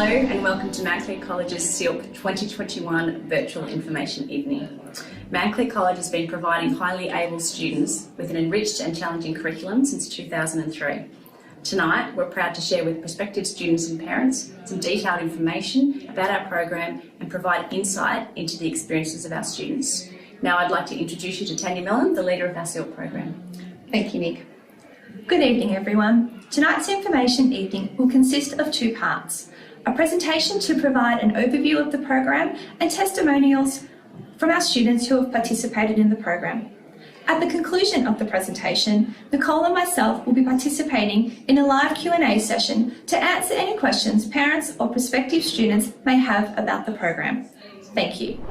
and welcome to MountClear.College's SEALP 2021 Virtual Information Evening. MountClear.College has been providing highly able students with an enriched and challenging curriculum since 2003. Tonight, we're proud to share with prospective students and parents some detailed information about our program and provide insight into the experiences of our students. Now I'd like to introduce you to Tanya Mellon, the leader of our SEALP program. Thank you, Nick. Good evening, everyone. Tonight's information evening will consist of two parts: a presentation to provide an overview of the program and testimonials from our students who have participated in the program. At the conclusion of the presentation, Nicole and myself will be participating in a live Q&A session to answer any questions parents or prospective students may have about the program. Thank you.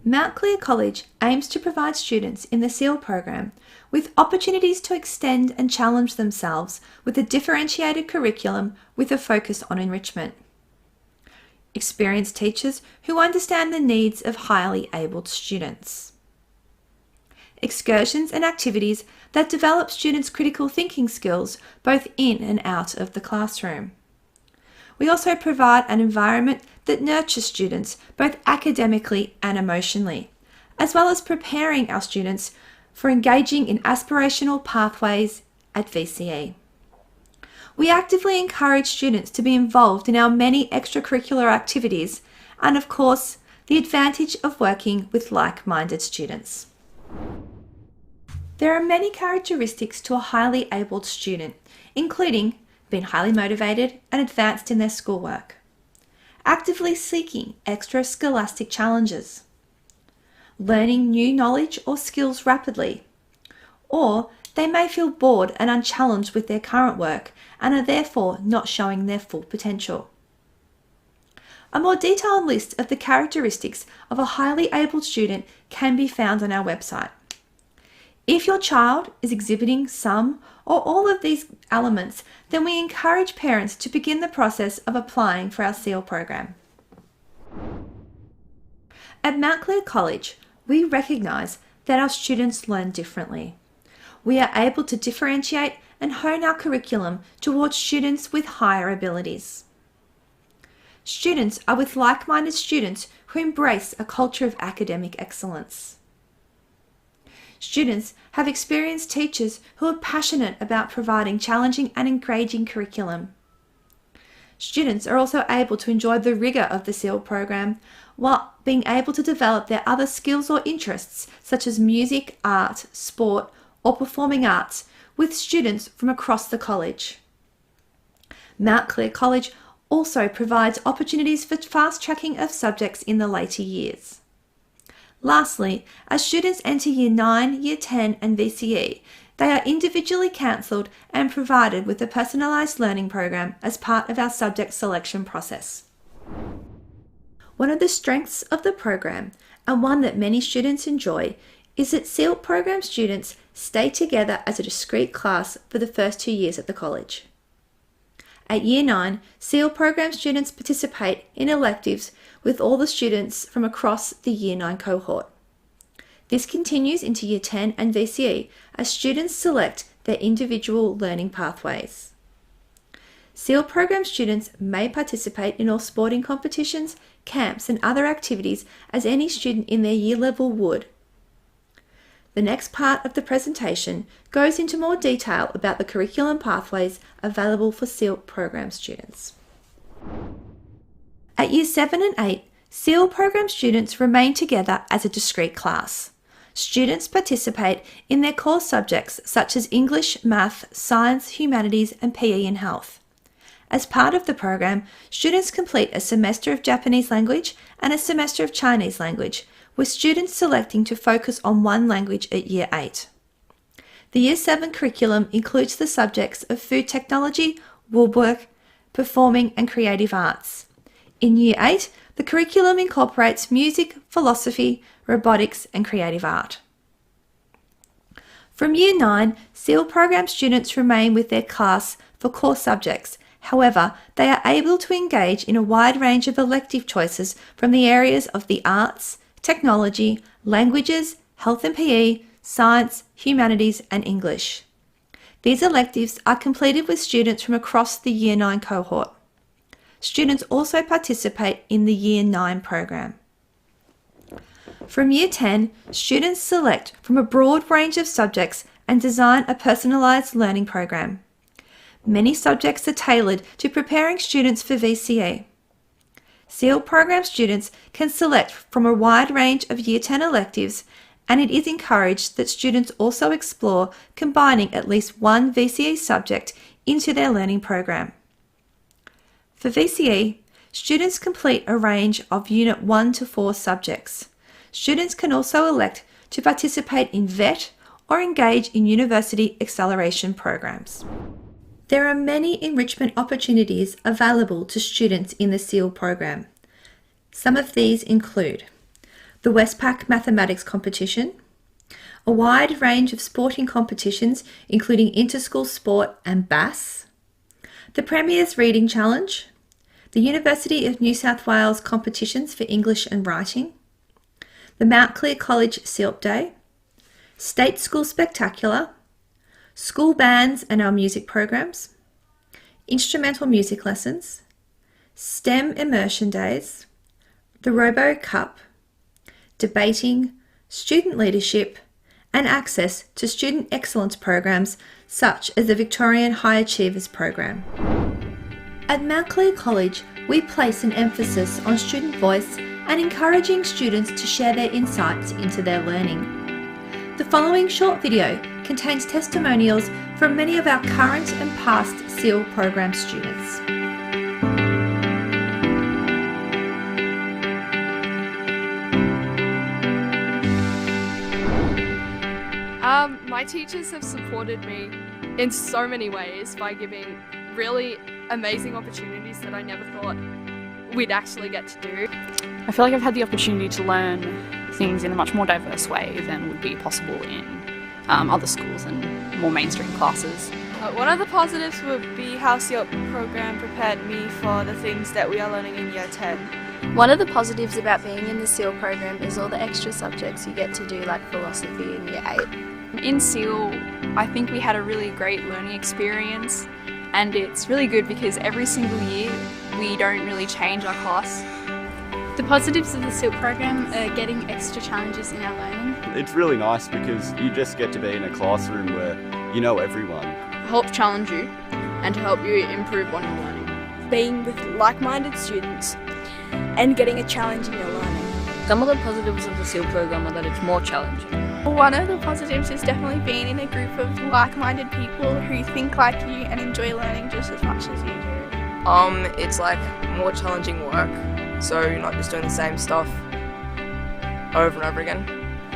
MountClear College aims to provide students in the SEAL program with opportunities to extend and challenge themselves with a differentiated curriculum with a focus on enrichment. Experienced teachers who understand the needs of highly abled students. Excursions and activities that develop students' critical thinking skills both in and out of the classroom. We also provide an environment that nurtures students both academically and emotionally, as well as preparing our students for engaging in aspirational pathways at VCE. We actively encourage students to be involved in our many extracurricular activities and, of course, the advantage of working with like-minded students. There are many characteristics to a highly abled student, including being highly motivated and advanced in their schoolwork, actively seeking extra scholastic challenges, learning new knowledge or skills rapidly, or they may feel bored and unchallenged with their current work and are therefore not showing their full potential. A more detailed list of the characteristics of a highly abled student can be found on our website. If your child is exhibiting some or all of these elements, then we encourage parents to begin the process of applying for our SEAL program. At MountClear College, we recognise that our students learn differently. We are able to differentiate and hone our curriculum towards students with higher abilities. Students are with like-minded students who embrace a culture of academic excellence. Students have experienced teachers who are passionate about providing challenging and engaging curriculum. Students are also able to enjoy the rigour of the SEAL program while being able to develop their other skills or interests such as music, art, sport or performing arts with students from across the college. MountClear College also provides opportunities for fast tracking of subjects in the later years. Lastly, as students enter Year 9, Year 10 and VCE, they are individually counselled and provided with a personalised learning program as part of our subject selection process. One of the strengths of the program, and one that many students enjoy, is that SEALP program students stay together as a discrete class for the first 2 years at the college. At Year 9, SEALP program students participate in electives with all the students from across the Year 9 cohort. This continues into Year 10 and VCE as students select their individual learning pathways. SEAL program students may participate in all sporting competitions, camps and other activities as any student in their year level would. The next part of the presentation goes into more detail about the curriculum pathways available for SEAL program students. At Year 7 and 8, SEAL program students remain together as a discrete class. Students participate in their core subjects such as English, Math, Science, Humanities and PE and Health. As part of the program, students complete a semester of Japanese language and a semester of Chinese language, with students selecting to focus on one language at Year 8. The Year 7 curriculum includes the subjects of food technology, woodwork, performing and creative arts. In Year 8, the curriculum incorporates music, philosophy, robotics and creative art. From Year 9, SEAL program students remain with their class for core subjects. However, they are able to engage in a wide range of elective choices from the areas of the arts, technology, languages, health and PE, science, humanities and English. These electives are completed with students from across the Year 9 cohort. students also participate in the Year 9 program. From Year 10, students select from a broad range of subjects and design a personalised learning program. Many subjects are tailored to preparing students for VCE. SEALP program students can select from a wide range of Year 10 electives, and it is encouraged that students also explore combining at least one VCE subject into their learning program. For VCE, students complete a range of Unit 1 to 4 subjects. Students can also elect to participate in VET or engage in university acceleration programs. There are many enrichment opportunities available to students in the SEAL program. Some of these include the Westpac Mathematics Competition, a wide range of sporting competitions including inter-school sport and BAS, the Premier's Reading Challenge, the University of New South Wales competitions for English and writing, the MountClear.College SEALP Day, State School Spectacular, school bands and our music programs, instrumental music lessons, STEM immersion days, the Robo Cup, debating, student leadership, and access to student excellence programs such as the Victorian High Achievers program. At MountClear.College, we place an emphasis on student voice and encouraging students to share their insights into their learning. The following short video contains testimonials from many of our current and past SEAL program students. My teachers have supported me in so many ways by giving really amazing opportunities that I never thought we'd actually get to do. I feel like I've had the opportunity to learn things in a much more diverse way than would be possible in other schools and more mainstream classes. One of the positives would be how SEALP program prepared me for the things that we are learning in Year 10. One of the positives about being in the SEAL program is all the extra subjects you get to do, like philosophy in Year 8. In SEAL, I think we had a really great learning experience, and it's really good because every single year we don't really change our class. The positives of the SEALP program are getting extra challenges in our learning. It's really nice because you just get to be in a classroom where you know everyone. Help challenge you and to help you improve on your learning. Being with like-minded students and getting a challenge in your learning. Some of the positives of the SEAL program are that it's more challenging. One of the positives is definitely being in a group of like-minded people who think like you and enjoy learning just as much as you do. It's like more challenging work, so you're not just doing the same stuff over and over again.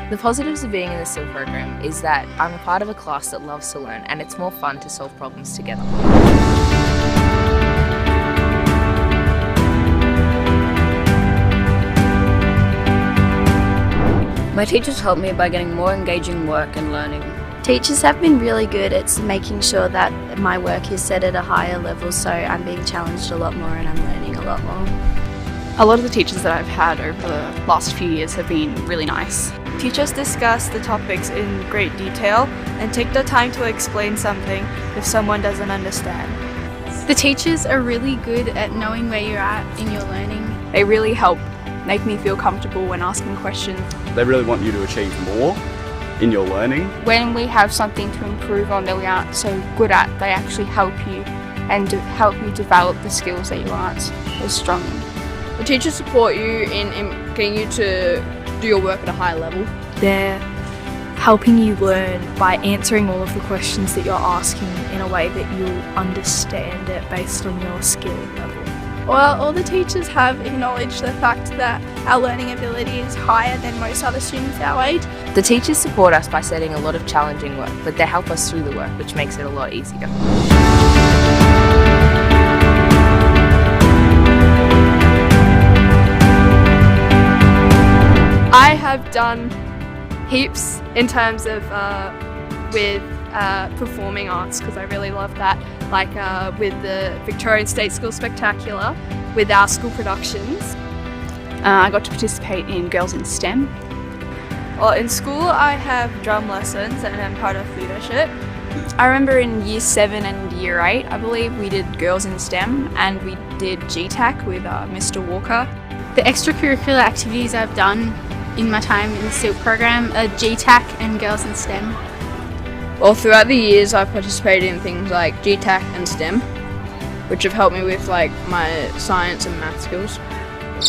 The positives of being in the SEAL program is that I'm a part of a class that loves to learn, and it's more fun to solve problems together. My teachers helped me by getting more engaging work and learning. Teachers have been really good at making sure that my work is set at a higher level, so I'm being challenged a lot more and I'm learning a lot more. A lot of the teachers that I've had over the last few years have been really nice. Teachers discuss the topics in great detail and take the time to explain something if someone doesn't understand. The teachers are really good at knowing where you're at in your learning. They really help make me feel comfortable when asking questions. They really want you to achieve more in your learning. When we have something to improve on that we aren't so good at, they actually help you and help you develop the skills that you aren't as strong in. The teachers support you in getting you to do your work at a higher level. They're helping you learn by answering all of the questions that you're asking in a way that you'll understand it based on your skill level. Well, all the teachers have acknowledged the fact that our learning ability is higher than most other students our age. The teachers support us by setting a lot of challenging work, but they help us through the work, which makes it a lot easier. I have done heaps in terms of with performing arts, because I really love that, like with the Victorian State School Spectacular, with our school productions. I got to participate in Girls in STEM. Well, in school I have drum lessons and I'm part of leadership. I remember in year 7 and year 8, I believe, we did Girls in STEM and we did GTAC with Mr. Walker. The extracurricular activities I've done in my time in the SEALP program are GTAC and Girls in STEM. Well, throughout the years I've participated in things like GTAC and STEM, which have helped me with like my science and math skills.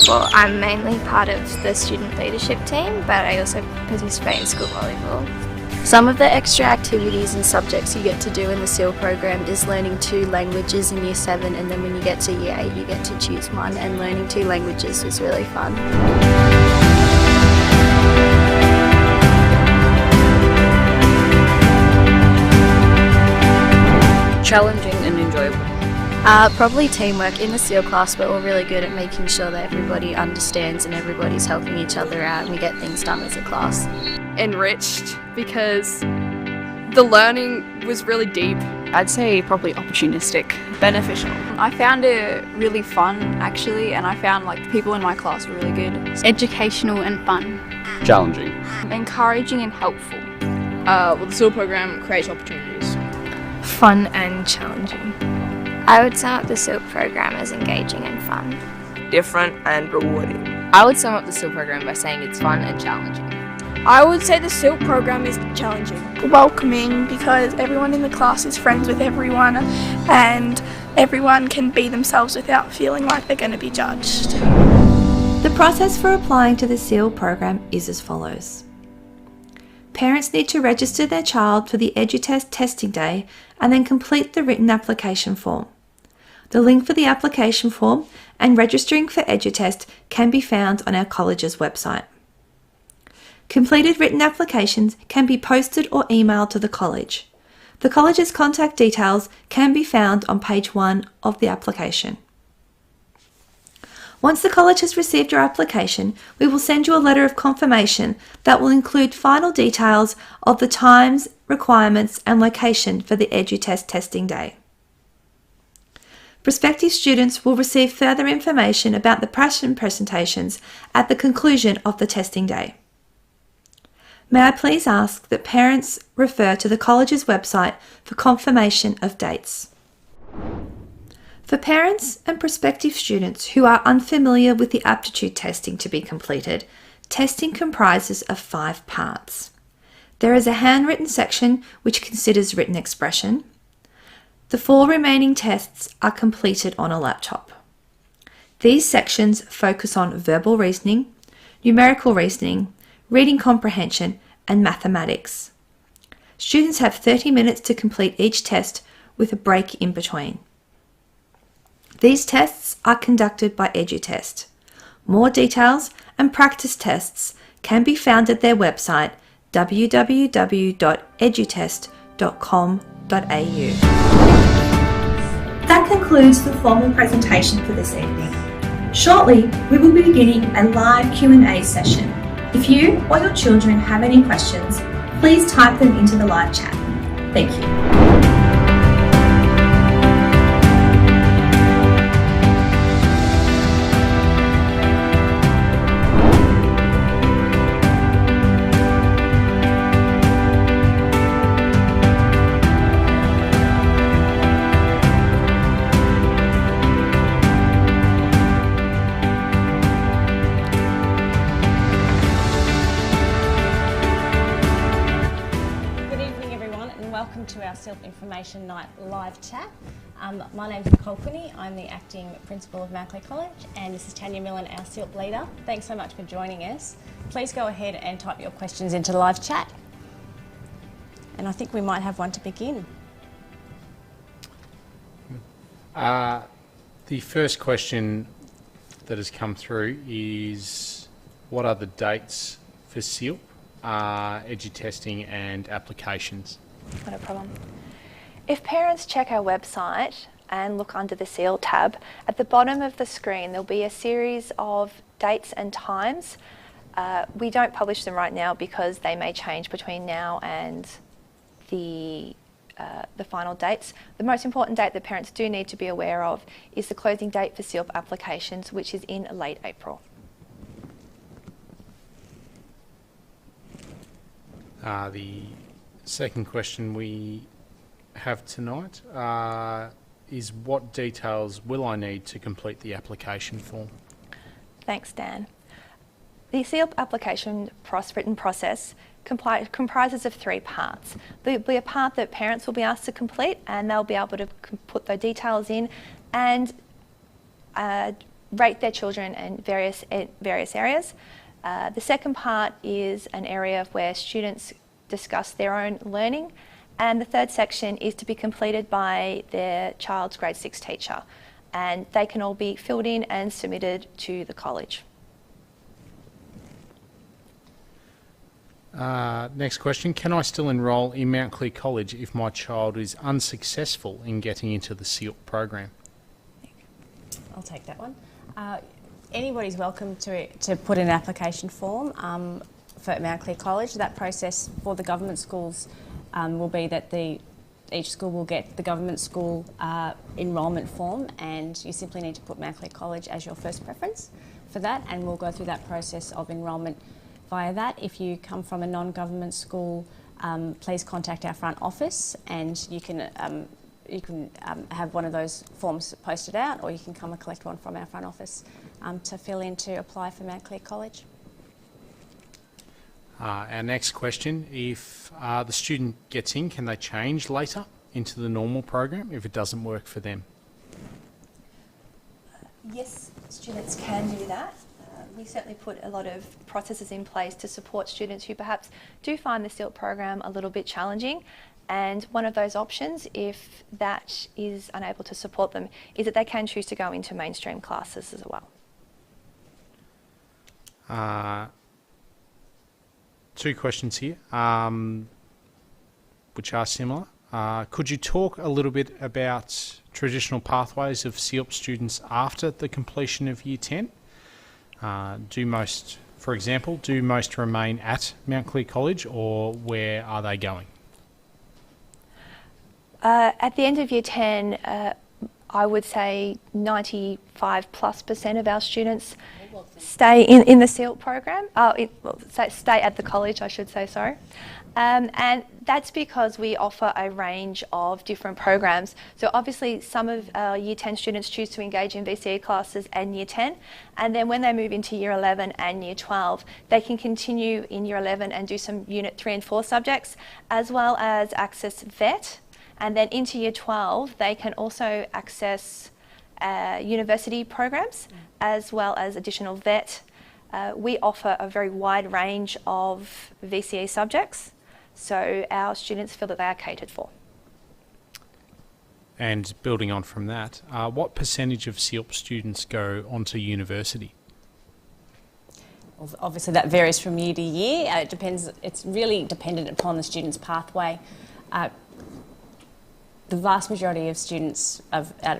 Well, I'm mainly part of the student leadership team, but I also participate in school volleyball. Some of the extra activities and subjects you get to do in the SEAL program is learning 2 languages in year 7, and then when you get to year 8 you get to choose one, and learning 2 languages was really fun. Challenging and enjoyable. Probably teamwork. In the SEAL class we're all really good at making sure that everybody understands and everybody's helping each other out and we get things done as a class. Enriched, because the learning was really deep. I'd say probably opportunistic. Beneficial. I found it really fun actually, and I found like the people in my class were really good. Educational and fun. Challenging. Encouraging and helpful. Well, the SEAL program creates opportunities. Fun and challenging. I would sum up the SEALP program as engaging and fun. Different and rewarding. I would sum up the SEAL program by saying it's fun and challenging. I would say the SEALP program is challenging. Welcoming, because everyone in the class is friends with everyone and everyone can be themselves without feeling like they're going to be judged. The process for applying to the SEAL program is as follows. Parents need to register their child for the EduTest testing day and then complete the written application form. The link for the application form and registering for EduTest can be found on our college's website. Completed written applications can be posted or emailed to the college. The college's contact details can be found on page 1 of the application. Once the college has received your application, we will send you a letter of confirmation that will include final details of the times, requirements and location for the EduTest testing day. Prospective students will receive further information about the passion presentations at the conclusion of the testing day. May I please ask that parents refer to the college's website for confirmation of dates. For parents and prospective students who are unfamiliar with the aptitude testing to be completed, testing comprises of 5 parts. There is a handwritten section which considers written expression. The 4 remaining tests are completed on a laptop. These sections focus on verbal reasoning, numerical reasoning, reading comprehension, and mathematics. Students have 30 minutes to complete each test with a break in between. These tests are conducted by EduTest. More details and practice tests can be found at their website www.edutest.com.au. That concludes the formal presentation for this evening. Shortly, we will be beginning a live Q&A session. If you or your children have any questions, please type them into the live chat. Thank you. To our SEALP Information Night live chat. My name is Nicole Quinney. I'm the acting principal of MountClear.College, and this is Tanya Millen, our SEALP leader. Thanks so much for joining us. Please go ahead and type your questions into the live chat. And I think we might have one to begin. The first question that has come through is, what are the dates for SEALP, edu-testing and applications? Not a problem. If parents check our website and look under the SEAL tab, at the bottom of the screen there'll be a series of dates and times. We don't publish them right now because they may change between now and the final dates. The most important date that parents do need to be aware of is the closing date for SEALP applications, which is in late April. The second question we have tonight is what details will I need to complete the application form? Thanks, Dan. The SEALP application written process comprises of 3 parts. There'll be a part that parents will be asked to complete, and they'll be able to put their details in and rate their children in various areas. The second part is an area where students discuss their own learning, and the third section is to be completed by their child's grade 6 teacher, and they can all be filled in and submitted to the college. Next question, can I still enrol in MountClear.College if my child is unsuccessful in getting into the SEALP program? I'll take that one. Anybody's welcome to put in an application form for MountClear College. That process for the government schools will be that each school will get the government school enrolment form, and you simply need to put MountClear College as your first preference for that, and we'll go through that process of enrolment via that. If you come from a non-government school, please contact our front office, and you can have one of those forms posted out, or you can come and collect one from our front office to fill in to apply for MountClear College. Our next question, if the student gets in, can they change later into the normal program if it doesn't work for them? Yes, students can do that. We certainly put a lot of processes in place to support students who perhaps do find the SEALP program a little bit challenging. And one of those options, if that is unable to support them, is that they can choose to go into mainstream classes as well. 2 questions here, which are similar. Could you talk a little bit about traditional pathways of SEALP students after the completion of Year 10? For example, do most remain at MountClear College, or where are they going? At the end of Year 10, I would say 95+% of our students stay in the SEALP program, stay at the college, I should say, sorry. And that's because we offer a range of different programs. So obviously some of our Year 10 students choose to engage in VCE classes and Year 10, and then when they move into Year 11 and Year 12, they can continue in Year 11 and do some Unit 3 and 4 subjects, as well as access VET, and then into Year 12 they can also access university programs as well as additional VET. We offer a very wide range of VCE subjects, so our students feel that they are catered for. And building on from that, what percentage of SEALP students go on to university? Well, obviously that varies from year to year. It depends. It's really dependent upon the student's pathway. The vast majority of students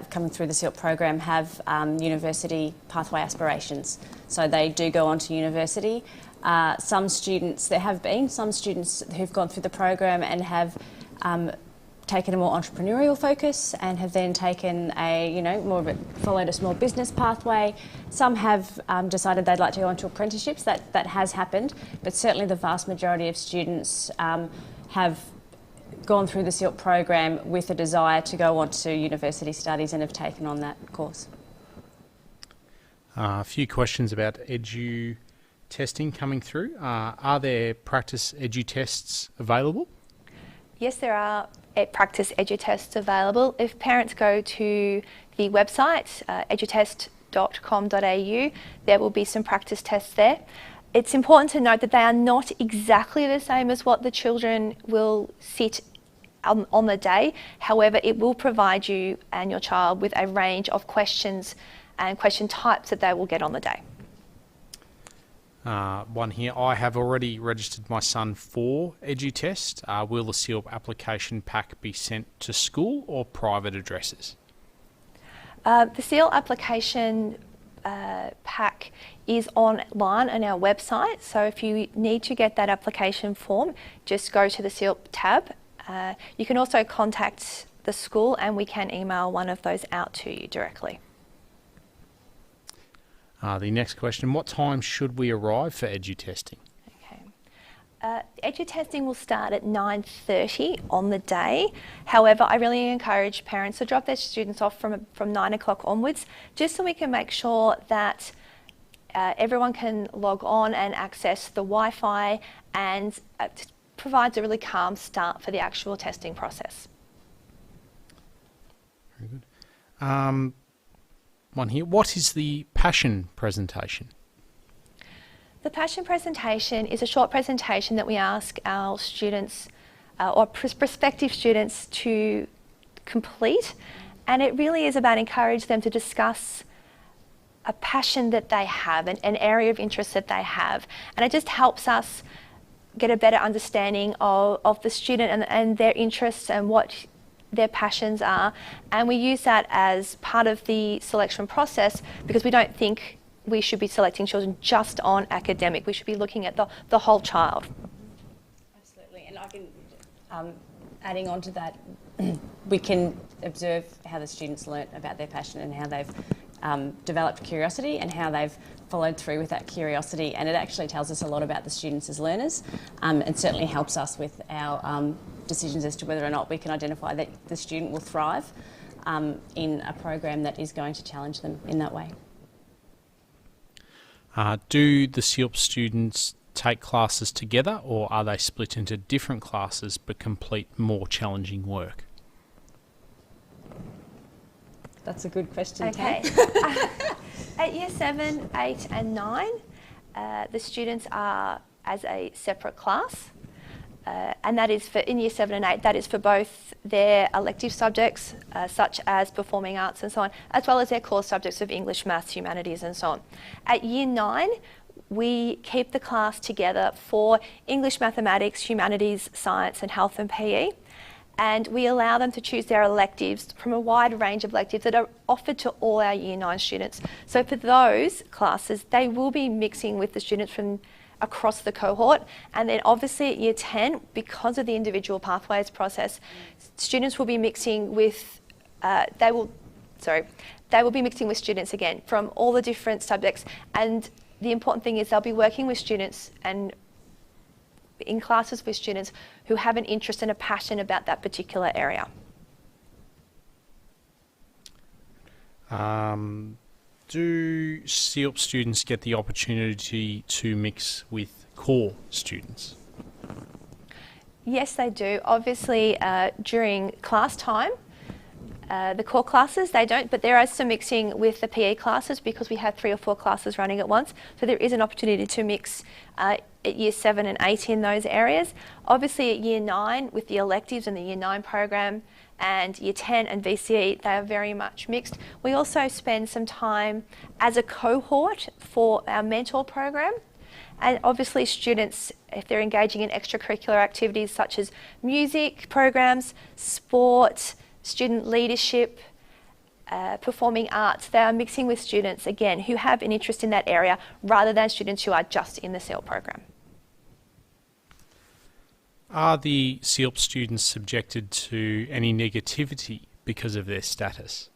coming through the SEALP program have university pathway aspirations, so they do go on to university. Some students who've gone through the program and have taken a more entrepreneurial focus and have then taken followed a small business pathway. Some have decided they'd like to go into apprenticeships. That has happened, but certainly the vast majority of students have gone through the SEALP program with a desire to go on to university studies and have taken on that course. A few questions about edu testing coming through. Are there practice edu tests available? Yes, there are practice edu tests available. If parents go to the website edutest.com.au, there will be some practice tests there. It's important to note that they are not exactly the same as what the children will sit on the day. However, it will provide you and your child with a range of questions and question types that they will get on the day. One here, I have already registered my son for EduTest. Will the SEALP application pack be sent to school or private addresses? The SEALP application pack is online on our website, so if you need to get that application form, just go to the SEALP tab. You can also contact the school and we can email one of those out to you directly. The next question, what time should we arrive for edu testing? Okay. Edu testing will start at 9:30 on the day. However, I really encourage parents to drop their students off from 9 o'clock onwards, just so we can make sure that everyone can log on and access the Wi-Fi, and provides a really calm start for the actual testing process. Very good. One here. What is the passion presentation? The passion presentation is a short presentation that we ask our students or prospective students to complete, and it really is about encouraging them to discuss a passion that they have, an area of interest that they have, and it just helps us get a better understanding of the student and their interests and what their passions are, and we use that as part of the selection process because we don't think we should be selecting children just on academic. We should be looking at the whole child. Absolutely, and I can, adding on to that, we can observe how the students learnt about their passion and how they've developed curiosity and how they've followed through with that curiosity, and it actually tells us a lot about the students as learners, and certainly helps us with our decisions as to whether or not we can identify that the student will thrive in a program that is going to challenge them in that way. Do the SEALP students take classes together, or are they split into different classes but complete more challenging work? That's a good question. Okay. At Year 7, 8 and 9, the students are as a separate class, and that is for, in Year 7 and 8, that is for both their elective subjects such as performing arts and so on, as well as their core subjects of English, Maths, Humanities and so on. At Year 9, we keep the class together for English, Mathematics, Humanities, Science and Health and PE. And we allow them to choose their electives from a wide range of electives that are offered to all our Year 9 students. So for those classes, they will be mixing with the students from across the cohort. And then obviously at Year 10, because of the individual pathways process, students will be mixing with, they will be mixing with students again from all the different subjects. And the important thing is they'll be working with students and in classes with students who have an interest and a passion about that particular area. Do SEALP students get the opportunity to mix with core students? Yes, they do. Obviously, during class time, the core classes, they don't, but there is some mixing with the PE classes because we have 3 or 4 classes running at once. So there is an opportunity to mix at Year 7 and 8 in those areas. Obviously at Year 9 with the electives and the Year 9 program and Year 10 and VCE, they are very much mixed. We also spend some time as a cohort for our mentor program. And obviously students, if they're engaging in extracurricular activities such as music programs, sport, student leadership, performing arts, they are mixing with students, again, who have an interest in that area rather than students who are just in the SEALP program. Are the SEALP students subjected to any negativity because of their status?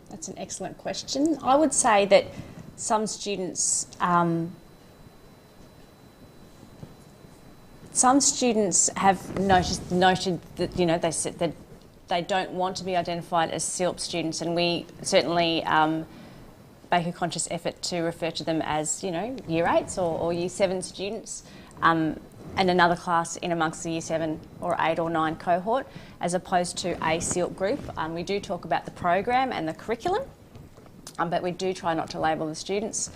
That's an excellent question. I would say that some students have noted that, you know, they said that they don't want to be identified as SEALP students, and we certainly make a conscious effort to refer to them as, you know, Year 8s or Year 7 students, and another class in amongst the Year 7 or 8 or 9 cohort, as opposed to a SEALP group. We do talk about the program and the curriculum, but we do try not to label the students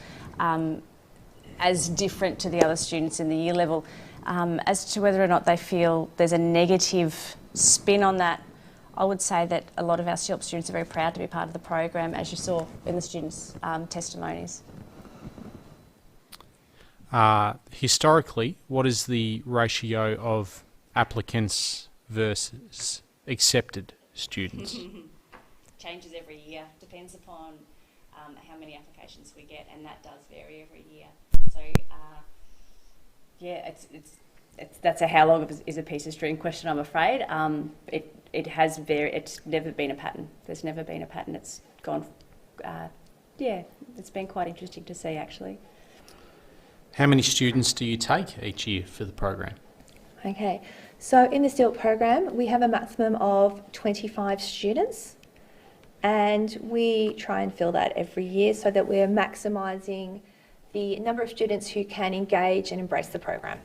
as different to the other students in the year level. As to whether or not they feel there's a negative spin on that, I would say that a lot of our SEALP students are very proud to be part of the program, as you saw in the students' testimonies. Historically, what is the ratio of applicants versus accepted students? Changes every year, depends upon how many applications we get, and that does vary every year. So yeah, that's a how long is a piece of string question, I'm afraid. It has varied. It's never been a pattern. There's never been a pattern. It's gone. Yeah, it's been quite interesting to see, actually. How many students do you take each year for the program? Okay, so in the SEALP program, we have a maximum of 25 students, and we try and fill that every year so that we're maximising the number of students who can engage and embrace the program.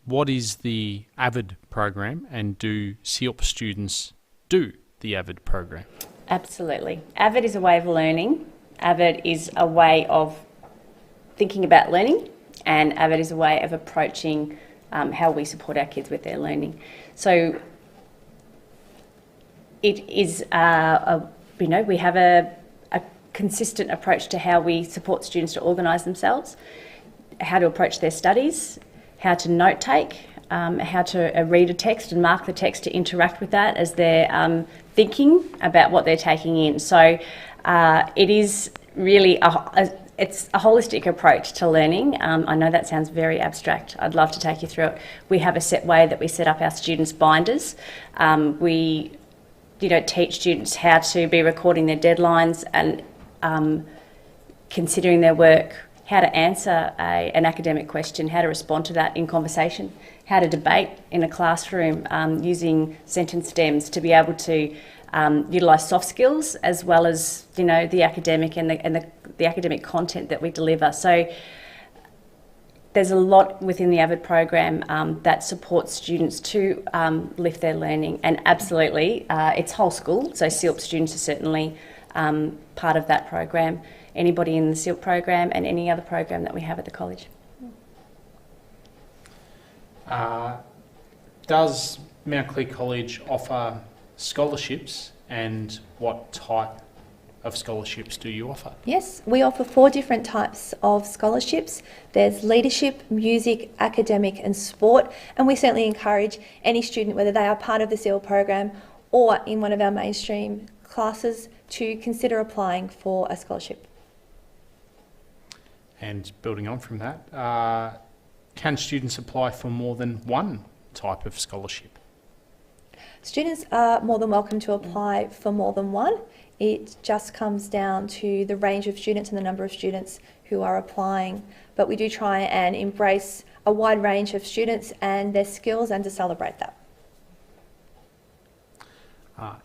What is the AVID program, and do SEALP students do the AVID program? Absolutely. AVID is a way of learning. AVID is a way of thinking about learning, and AVID is a way of approaching how we support our kids with their learning. So it is, we have a consistent approach to how we support students to organise themselves, how to approach their studies, how to note take, how to read a text and mark the text to interact with that as they're thinking about what they're taking in. So it is really it's a holistic approach to learning. I know that sounds very abstract. I'd love to take you through it. We have a set way that we set up our students' binders. We teach students how to be recording their deadlines and considering their work, how to answer an academic question, how to respond to that in conversation, how to debate in a classroom using sentence stems to be able to utilise soft skills as well as the academic and the academic content that we deliver. So there's a lot within the AVID program that supports students to lift their learning, and absolutely it's whole school, so SEALP students are certainly part of that program. Anybody in the SEALP program and any other program that we have at the college. Does MountClear.College offer scholarships, and what type of scholarships do you offer? Yes, we offer 4 different types of scholarships. There's leadership, music, academic and sport, and we certainly encourage any student, whether they are part of the SEAL program or in one of our mainstream classes, to consider applying for a scholarship. And building on from that, can students apply for more than one type of scholarship? Students are more than welcome to apply for more than one. It just comes down to the range of students and the number of students who are applying. But we do try and embrace a wide range of students and their skills and to celebrate that.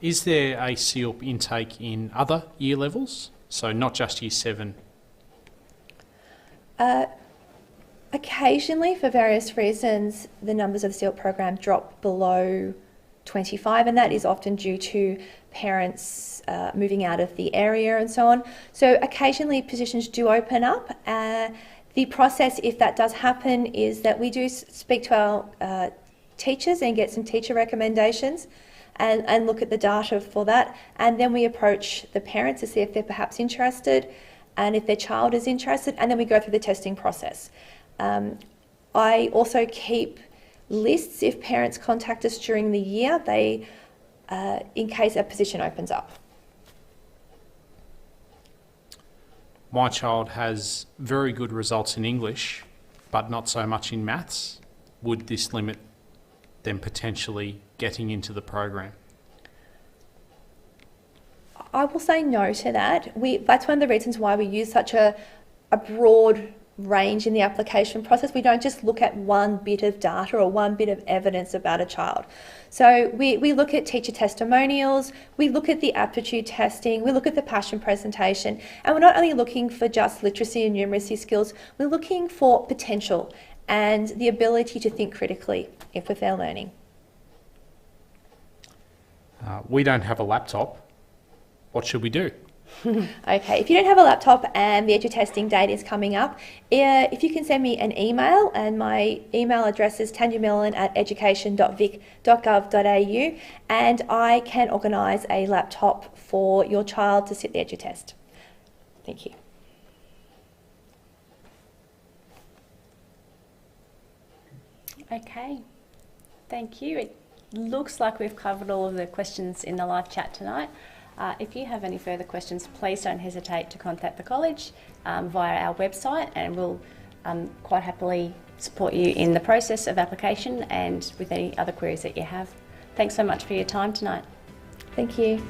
Is there a SEALP intake in other year levels? So not just year 7? Occasionally, for various reasons, the numbers of the SEALP program drop below 25, and that is often due to parents moving out of the area and so on. So occasionally positions do open up. The process, if that does happen, is that we do speak to our teachers and get some teacher recommendations and look at the data for that, and then we approach the parents to see if they're perhaps interested and if their child is interested, and then we go through the testing process. I also keep lists if parents contact us during the year, in case a position opens up. My child has very good results in English, but not so much in maths. Would this limit them potentially getting into the program? I will say no to that. That's one of the reasons why we use such a broad range in the application process. We don't just look at one bit of data or one bit of evidence about a child. So we look at teacher testimonials, we look at the aptitude testing, we look at the passion presentation, and we're not only looking for just literacy and numeracy skills, we're looking for potential and the ability to think critically with their learning. We don't have a laptop. What should we do? Okay, if you don't have a laptop and the edu testing date is coming up, if you can send me an email, and my email address is tanyamillan@education.vic.gov.au, and I can organise a laptop for your child to sit the edu test. Thank you. Okay, thank you. It looks like we've covered all of the questions in the live chat tonight. If you have any further questions, please don't hesitate to contact the college via our website, and we'll quite happily support you in the process of application and with any other queries that you have. Thanks so much for your time tonight. Thank you.